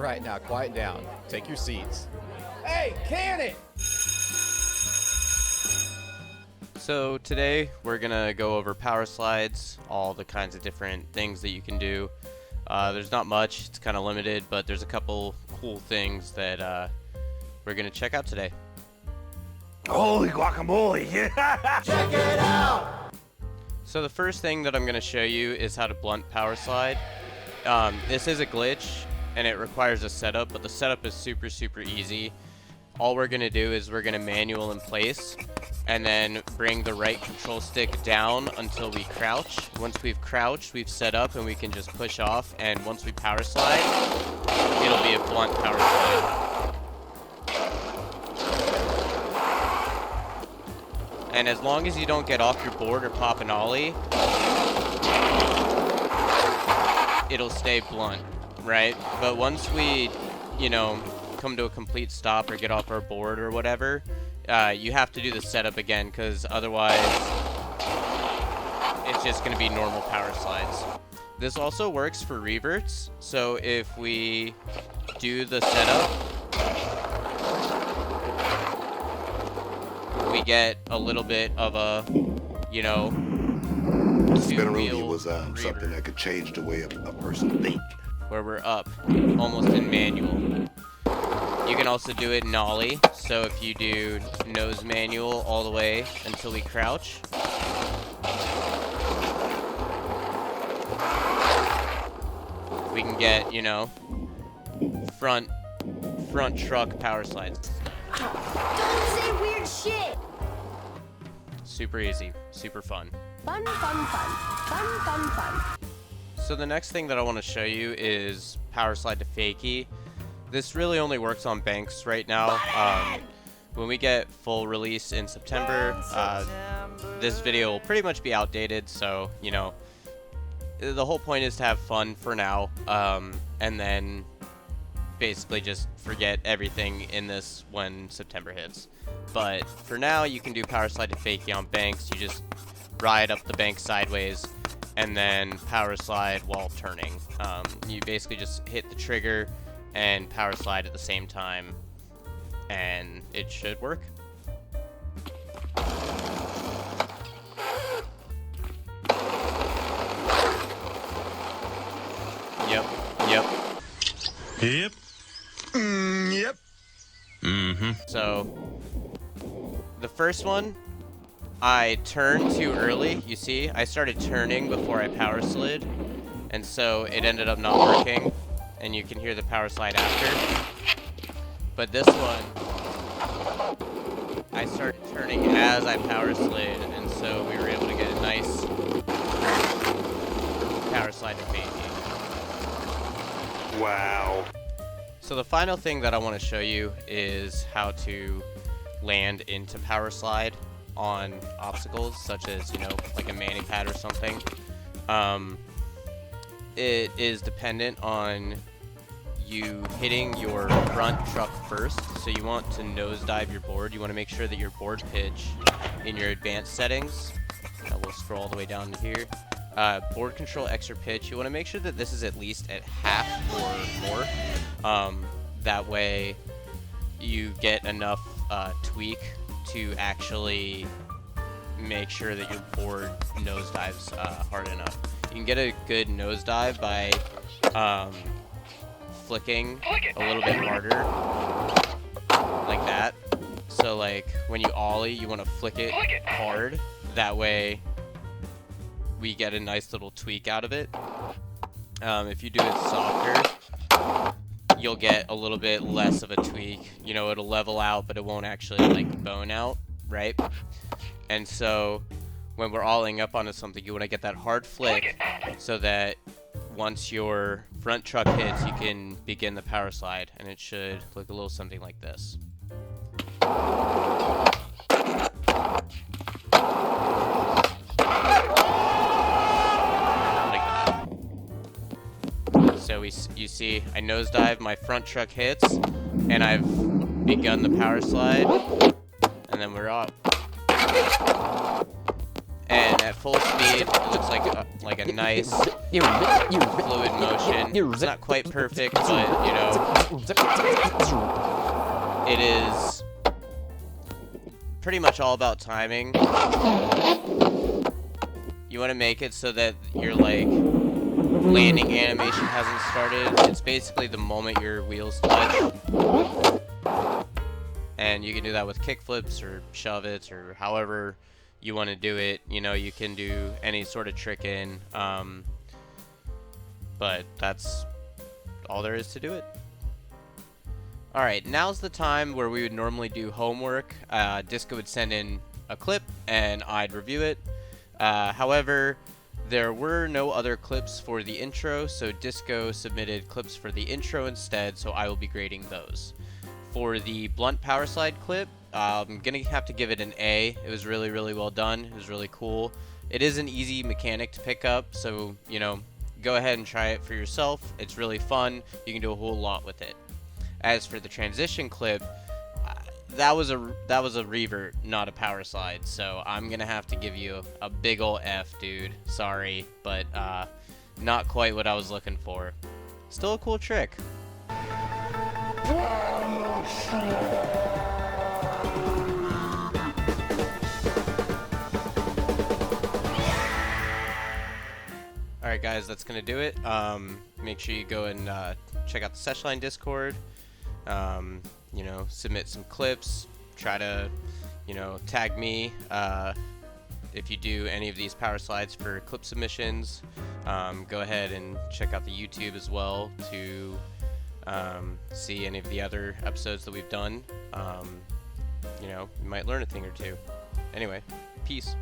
right, now quiet down. Take your seats. Hey, can it! So today we're gonna go over Powerslides, all the kinds of different things that you can do. There's not much, it's kind of limited, but there's a couple cool things that we're gonna check out today. Holy guacamole! Check it out! So the first thing that I'm gonna show you is how to blunt Powerslide. This is a glitch and it requires a setup, but the setup is super easy. All we're gonna do is we're gonna manual in place and then bring the right control stick down until we crouch. Once we've crouched, we've set up and we can just push off, and once we power slide, it'll be a blunt power slide. And as long as you don't get off your board or pop an ollie, it'll stay blunt, right? But once we, come to a complete stop or get off our board or whatever, you have to do the setup again, because otherwise it's just going to be normal power slides. This also works for reverts, so if we do the setup, we get a little bit of a, Spinneroonie was something that could change the way a person thinks. Where we're up, almost in manual. You can also do it in ollie, so if you do nose manual all the way until we crouch, we can get, front truck power slides. Don't say weird shit! Super easy, super fun. Fun, fun, fun. Fun, fun, fun. So the next thing that I want to show you is Powerslide to Fakie. This really only works on banks right now. When we get full release in September, this video will pretty much be outdated, so, the whole point is to have fun for now, and then basically just forget everything in this when September hits. But for now, you can do Powerslide to Fakie on banks. You just ride up the bank sideways and then power slide while turning. You basically just hit the trigger and power slide at the same time, and it should work. Yep. Yep. Yep. So the first one, I turned too early. You see, I started turning before I power slid, and so it ended up not working, and you can hear the power slide after. But this one, I started turning as I power slid, and so we were able to get a nice power slide to Fakie. Wow. So the final thing that I want to show you is how to land into power slide on obstacles, such as, like a mani pad or something. It is dependent on you hitting your front truck first, so you want to nosedive your board. You want to make sure that your board pitch in your advanced settings, we'll scroll all the way down to here, board control extra pitch, you want to make sure that this is at least at half or more. That way you get enough tweak to actually make sure that your board nosedives hard enough. You can get a good nosedive by flicking a little bit harder, like that. So like when you ollie, you want to flick it hard. That way we get a nice little tweak out of it. If you do it softer, you'll get a little bit less of a tweak. It'll level out, but it won't actually like bone out, right? And so when we're alling up onto something, you want to get that hard flick so that once your front truck hits, you can begin the power slide, and it should look a little something like this. Like that. So you see, I nosedive, my front truck hits, and I've begun the power slide, and then we're off. And at full speed, it looks like a nice fluid motion. It's not quite perfect, but you know, it is pretty much all about timing. You want to make it so that your like landing animation hasn't started. It's basically the moment your wheels touch. And you can do that with kickflips or shove-its or however you want to do it. You know, you can do any sort of trick in, but that's all there is to do it. Alright, now's the time where we would normally do homework. Disco would send in a clip and I'd review it. However, there were no other clips for the intro, so Disco submitted clips for the intro instead, so I will be grading those. For the blunt power slide clip, I'm gonna have to give it an A. It was really, really well done. It was really cool. It is an easy mechanic to pick up, so you know, go ahead and try it for yourself. It's really fun. You can do a whole lot with it. As for the transition clip, that was a revert, not a power slide. So I'm gonna have to give you a big ol' F, dude. Sorry, but not quite what I was looking for. Still a cool trick. Alright guys, that's gonna do it. Make sure you go and check out the SeshLine Discord. You know, submit some clips. Try to, you know, tag me if you do any of these power slides for clip submissions. Go ahead and check out the YouTube as well to see any of the other episodes that we've done. You know, you might learn a thing or two. Anyway, peace.